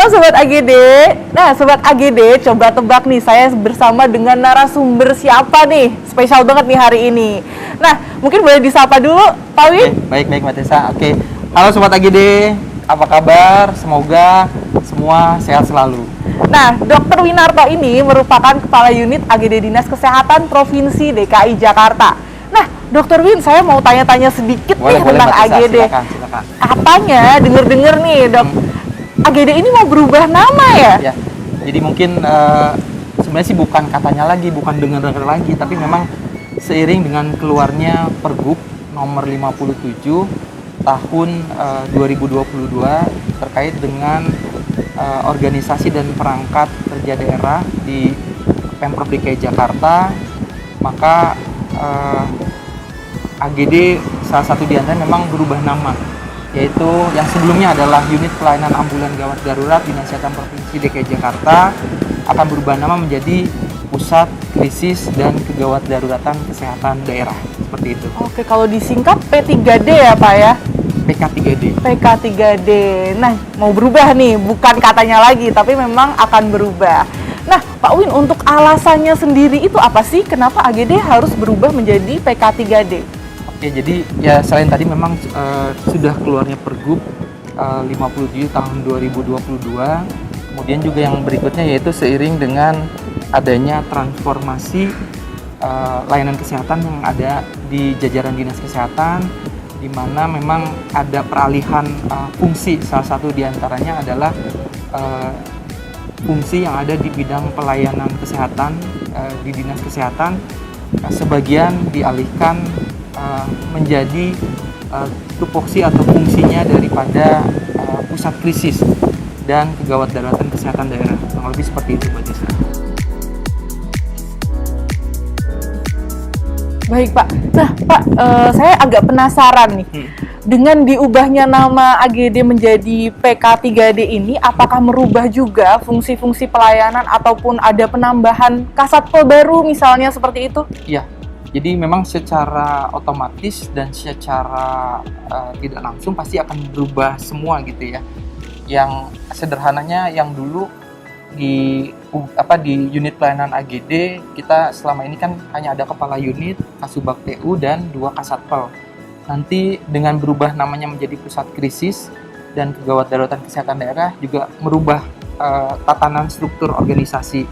Halo Sobat AGD. Nah, Sobat AGD, coba tebak nih, saya bersama dengan narasumber siapa nih? Spesial banget nih hari ini. Nah, mungkin boleh disapa dulu, Pak Win? Baik Mbak Tessa. Oke. Halo Sobat AGD, apa kabar? Semoga semua sehat selalu. Nah, Dr. Winarto ini merupakan Kepala Unit AGD Dinas Kesehatan Provinsi DKI Jakarta. Nah, Dr. Win, saya mau tanya-tanya sedikit nih tentang Mbak Tessa. AGD. Silakan. Katanya, denger-denger nih, Dok, AGD ini mau berubah nama ya? Ya. Jadi mungkin sebenarnya sih bukan katanya lagi, bukan dengar-dengar lagi, tapi memang seiring dengan keluarnya Pergub nomor 57 tahun 2022 terkait dengan organisasi dan perangkat kerja daerah di Pemprov DKI Jakarta, maka AGD salah satu di antaranya memang berubah nama, yaitu yang sebelumnya adalah Unit Pelayanan Ambulan Gawat Darurat Dinas Kesehatan Provinsi DKI Jakarta akan berubah nama menjadi Pusat Krisis dan Kegawat Daruratan Kesehatan Daerah, seperti itu. Oke, kalau disingkat P3D ya Pak ya? PK3D. PK3D. Nah, mau berubah nih, bukan katanya lagi, tapi memang akan berubah. Nah, Pak Win, untuk alasannya sendiri itu apa sih? Kenapa AGD harus berubah menjadi PK3D? Oke, jadi ya selain tadi memang sudah keluarnya Pergub 57 tahun 2022, kemudian juga yang berikutnya yaitu seiring dengan adanya transformasi layanan kesehatan yang ada di jajaran Dinas Kesehatan, di mana memang ada peralihan fungsi. Salah satu diantaranya adalah fungsi yang ada di bidang pelayanan kesehatan di Dinas Kesehatan, sebagian dialihkan menjadi tupoksi atau fungsinya daripada pusat krisis dan kegawat daruratan kesehatan daerah. Kurang lebih seperti itu, Mbak Tessa. Baik Pak. Nah Pak, saya agak penasaran nih. Dengan diubahnya nama AGD menjadi PK3D ini, apakah merubah juga fungsi-fungsi pelayanan ataupun ada penambahan kasatpol baru misalnya seperti itu? Iya, jadi memang secara otomatis dan secara tidak langsung pasti akan berubah semua gitu ya. Yang sederhananya yang dulu di unit pelayanan AGD kita selama ini kan hanya ada kepala unit, Kasubag TU dan 2 kasatpel. Nanti dengan berubah namanya menjadi pusat krisis dan kegawat daruratan kesehatan daerah juga merubah tatanan struktur organisasi.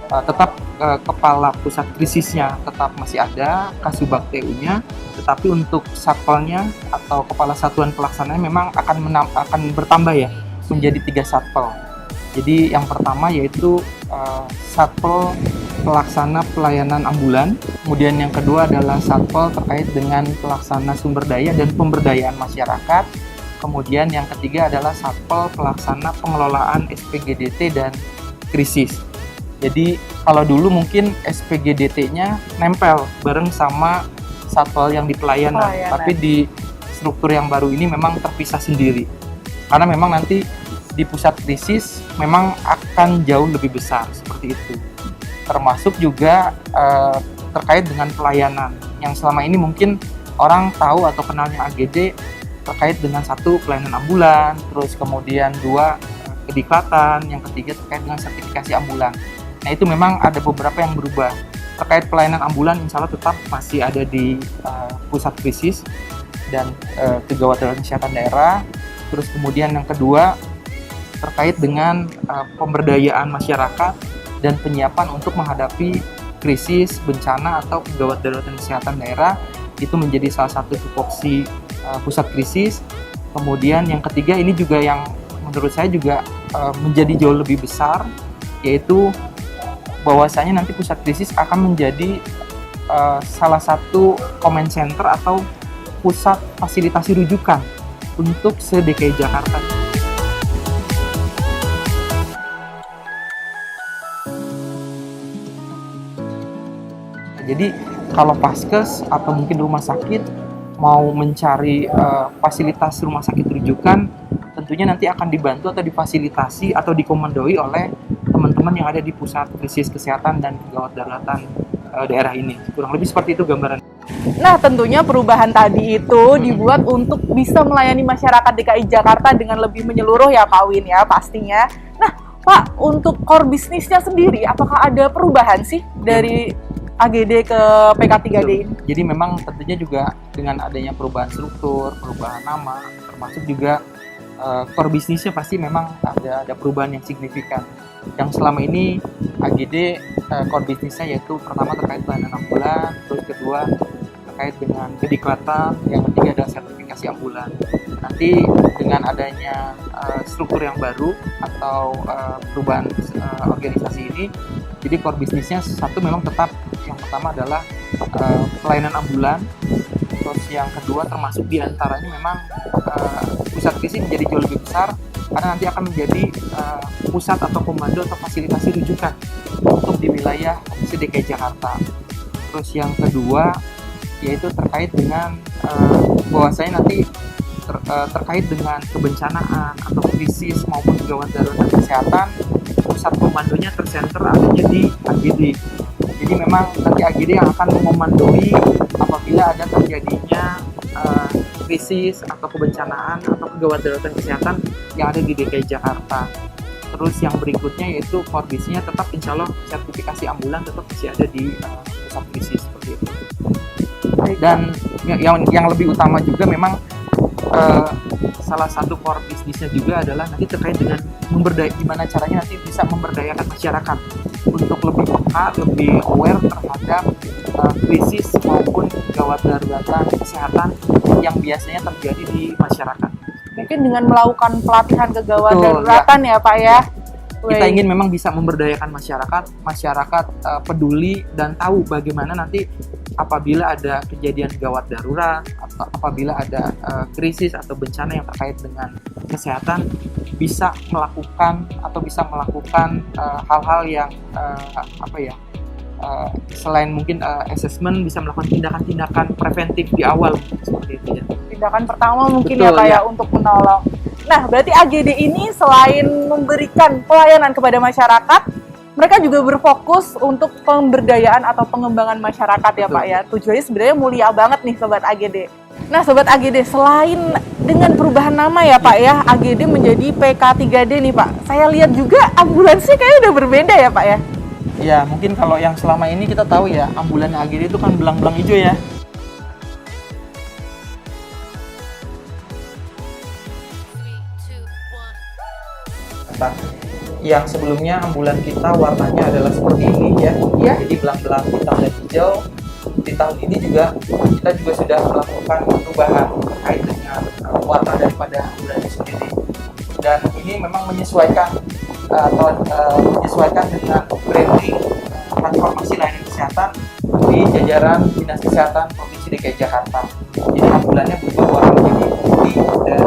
Tetap kepala pusat krisisnya tetap masih ada, Kasubag TU-nya, tetapi untuk satpelnya atau kepala satuan pelaksananya memang akan bertambah ya menjadi 3 satpel. Jadi yang pertama yaitu Satpel Pelaksana Pelayanan Ambulan, kemudian yang kedua adalah Satpel terkait dengan pelaksana sumber daya dan pemberdayaan masyarakat, kemudian yang ketiga adalah Satpel Pelaksana Pengelolaan SPGDT dan Krisis. Jadi kalau dulu mungkin SPGDT-nya nempel bareng sama Satpel yang di pelayanan, tapi di struktur yang baru ini memang terpisah sendiri. Karena memang nanti di pusat krisis memang akan jauh lebih besar seperti itu. Termasuk juga terkait dengan pelayanan yang selama ini mungkin orang tahu atau kenalnya AGD terkait dengan 1 pelayanan ambulan, terus kemudian 2 kediklatan, yang ketiga terkait dengan sertifikasi ambulan. Nah itu memang ada beberapa yang berubah. Terkait pelayanan ambulan insya Allah tetap masih ada di pusat krisis dan kegawat darurat kesehatan daerah. Terus kemudian yang kedua terkait dengan pemberdayaan masyarakat dan penyiapan untuk menghadapi krisis, bencana atau kegawat daruratan kesehatan daerah, itu menjadi salah satu tupoksi pusat krisis. Kemudian yang ketiga ini juga yang menurut saya juga menjadi jauh lebih besar, yaitu bahwasanya nanti pusat krisis akan menjadi salah satu command center atau pusat fasilitasi rujukan untuk se-DKI Jakarta. Jadi kalau Paskes atau mungkin rumah sakit mau mencari fasilitas rumah sakit rujukan, tentunya nanti akan dibantu atau difasilitasi atau dikomandoi oleh teman-teman yang ada di pusat krisis kesehatan dan kegawat daruratan daerah ini. Kurang lebih seperti itu gambaran. Nah, tentunya perubahan tadi itu dibuat untuk bisa melayani masyarakat DKI Jakarta dengan lebih menyeluruh ya Pak Win ya pastinya. Nah, Pak, untuk core bisnisnya sendiri, apakah ada perubahan sih dari AGD ke PK3D ini? Jadi memang tentunya juga dengan adanya perubahan struktur, perubahan nama, termasuk juga core bisnisnya pasti memang ada perubahan yang signifikan. Yang selama ini AGD core bisnisnya yaitu pertama terkait pelayanan ambulan, terus kedua terkait dengan kediklatan, yang ketiga adalah sertifikasi ambulan. Nanti dengan adanya struktur yang baru atau perubahan organisasi ini, jadi core bisnisnya satu memang tetap, yang pertama adalah pelayanan ambulan, terus yang kedua termasuk diantaranya memang pusat krisis menjadi jauh lebih besar karena nanti akan menjadi pusat atau komando atau fasilitasi rujukan untuk di wilayah DKI Jakarta. Terus yang kedua yaitu terkait dengan bahwasanya nanti terkait dengan kebencanaan atau krisis maupun gawat darurat kesehatan, pusat komandonya tersenter adanya di AGD. Jadi memang nanti AGD yang akan memandoi apabila ada terjadinya krisis atau kebencanaan atau kegawat daruratan kesehatan yang ada di DKI Jakarta. Terus yang berikutnya yaitu core bisnisnya tetap insya Allah sertifikasi ambulan tetap masih ada di pusat krisis seperti itu. Dan yang lebih utama juga memang salah satu core bisnisnya juga adalah nanti terkait dengan gimana caranya nanti bisa memberdayakan masyarakat untuk lebih peka, lebih aware terhadap krisis maupun gawat daruratan kesehatan yang biasanya terjadi di masyarakat. Mungkin dengan melakukan pelatihan kegawat daruratan ya Pak ya. Kita ingin memang bisa memberdayakan masyarakat peduli dan tahu bagaimana nanti apabila ada kejadian gawat darurat atau apabila ada krisis atau bencana yang terkait dengan kesehatan bisa melakukan hal-hal yang selain mungkin assessment bisa melakukan tindakan-tindakan preventif di awal seperti itu ya. Tindakan pertama mungkin Betul, ya Pak ya untuk menolong. Nah, berarti AGD ini selain memberikan pelayanan kepada masyarakat, mereka juga berfokus untuk pemberdayaan atau pengembangan masyarakat ya Pak ya. Tujuannya sebenarnya mulia banget nih Sobat AGD. Nah Sobat AGD, selain dengan perubahan nama ya Pak ya, AGD menjadi PK3D nih Pak. Saya lihat juga ambulansnya kayaknya udah berbeda ya Pak ya. Ya, mungkin kalau yang selama ini kita tahu ya, ambulan AGD itu kan belang-belang hijau ya. Yang sebelumnya ambulan kita warnanya adalah seperti ini ya. Jadi belang-belang hitam dan hijau. Di tahun ini juga kita sudah melakukan perubahan terkait dengan warna daripada ambulan itu sendiri. Dan ini memang menyesuaikan dengan branding transformasi layanan kesehatan di jajaran Dinas Kesehatan Provinsi DKI Jakarta. Jadi ambulannya berubah warna menjadi putih dan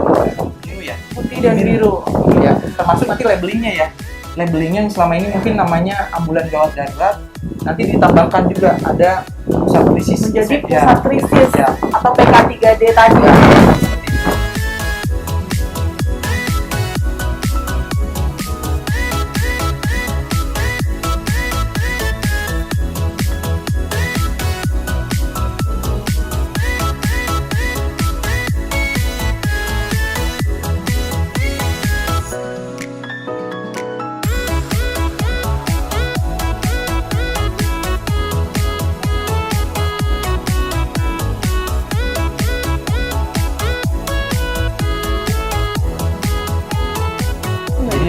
biru ya. Putih dan biru. Ya, termasuk nanti labelingnya ya. Labelingnya yang selama ini mungkin namanya ambulan gawat darurat, nanti ditambahkan juga ada pusat krisis. Menjadi pusat krisis ya. Atau PK3D tadi. Ya.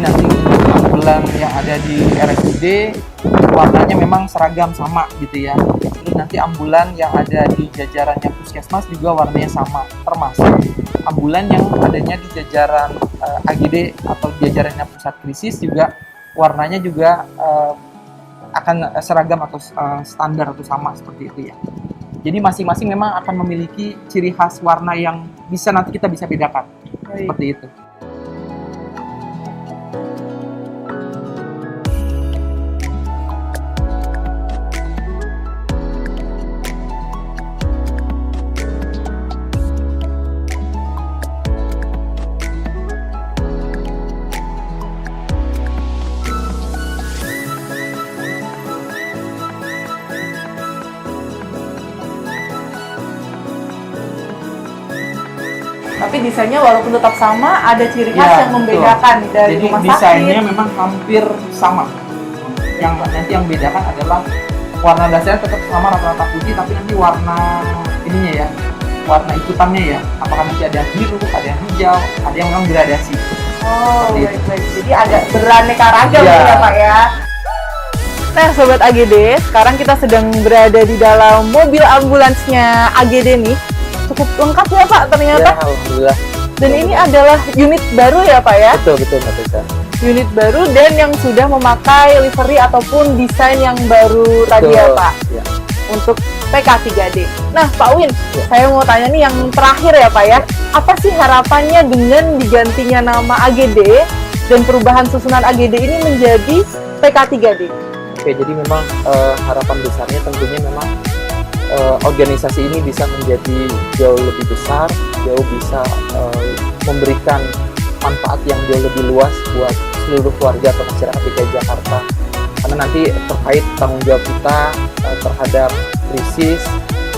Nanti ambulan yang ada di RSUD warnanya memang seragam sama gitu ya. Terus nanti ambulan yang ada di jajarannya Puskesmas juga warnanya sama, termasuk ambulan yang adanya di jajaran AGD atau jajarannya pusat krisis juga warnanya juga akan seragam atau standar atau sama seperti itu ya. Jadi masing-masing memang akan memiliki ciri khas warna yang nanti kita bisa bedakan. Seperti itu. Tapi desainnya walaupun tetap sama, ada ciri khas Ya, yang membedakan dari Jadi rumah desainnya sakit. memang hampir sama. Yang nanti yang bedakan adalah warna dasarnya tetap sama rata-rata putih, tapi nanti warna ininya ya, warna ikutannya ya. Apakah nanti ada biru, ada yang hijau, ada yang memang gradasi. Oh, Seperti itu. baik-baik. Jadi agak beraneka ragam Iya. ya Pak ya. Nah, Sobat AGD, sekarang kita sedang berada di dalam mobil ambulansnya AGD nih. Cukup lengkap ya Pak ternyata. Ya, alhamdulillah. Dan ini adalah unit baru ya Pak ya. Betul Mbak Tessa. Unit baru dan yang sudah memakai livery ataupun desain yang baru tadi ya Betul. Pak. Ya. Untuk PK3D. Nah Pak Win, Ya. saya mau tanya nih yang terakhir ya Pak ya. Apa sih harapannya dengan digantinya nama AGD dan perubahan susunan AGD ini menjadi PK3D? Oke, jadi memang harapan besarnya tentunya memang organisasi ini bisa menjadi jauh lebih besar, jauh bisa memberikan manfaat yang jauh lebih luas buat seluruh keluarga atau masyarakat DKI Jakarta. Karena nanti terkait tanggung jawab kita terhadap krisis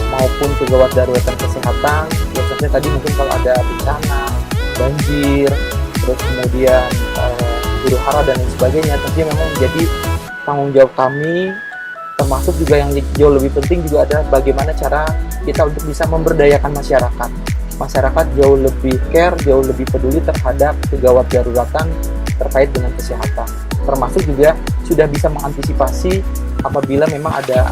maupun kegawat daruratan kesehatan, biasanya tadi mungkin kalau ada bencana, banjir, terus kemudian huru hara dan lain sebagainya, tentunya memang menjadi tanggung jawab kami, termasuk juga yang jauh lebih penting juga adalah bagaimana cara kita untuk bisa memberdayakan masyarakat. Masyarakat jauh lebih care, jauh lebih peduli terhadap kegawat daruratan terkait dengan kesehatan. Termasuk juga sudah bisa mengantisipasi apabila memang ada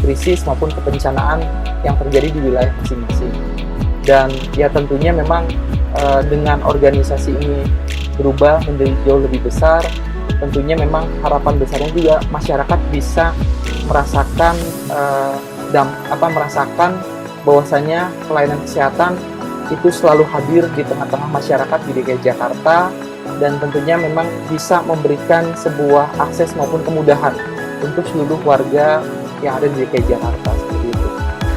krisis maupun kebencanaan yang terjadi di wilayah masing-masing. Dan ya tentunya memang dengan organisasi ini berubah menjadi jauh lebih besar, tentunya memang harapan besarnya juga masyarakat bisa merasakan merasakan bahwasanya pelayanan kesehatan itu selalu hadir di tengah-tengah masyarakat di DKI Jakarta, dan tentunya memang bisa memberikan sebuah akses maupun kemudahan untuk seluruh warga yang ada di DKI Jakarta seperti itu.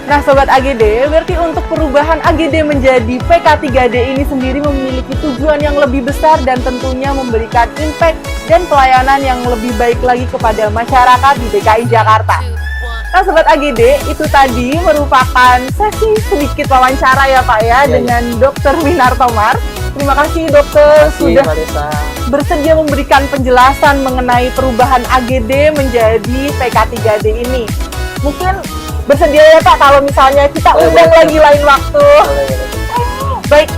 Nah Sobat AGD, berarti untuk perubahan AGD menjadi PK3D ini sendiri memiliki tujuan yang lebih besar dan tentunya memberikan impact dan pelayanan yang lebih baik lagi kepada masyarakat di DKI Jakarta. Nah Sobat AGD, itu tadi merupakan sesi sedikit wawancara ya Pak ya, dengan Dr. Winartomar. Terima kasih dokter sudah Mbak Tessa. bersedia memberikan penjelasan mengenai perubahan AGD menjadi PK3D ini. Mungkin bersedia ya Pak kalau misalnya kita undang lagi lain waktu. Baik,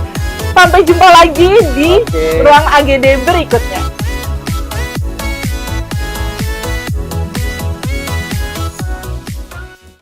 sampai jumpa lagi di Oke. ruang AGD berikutnya.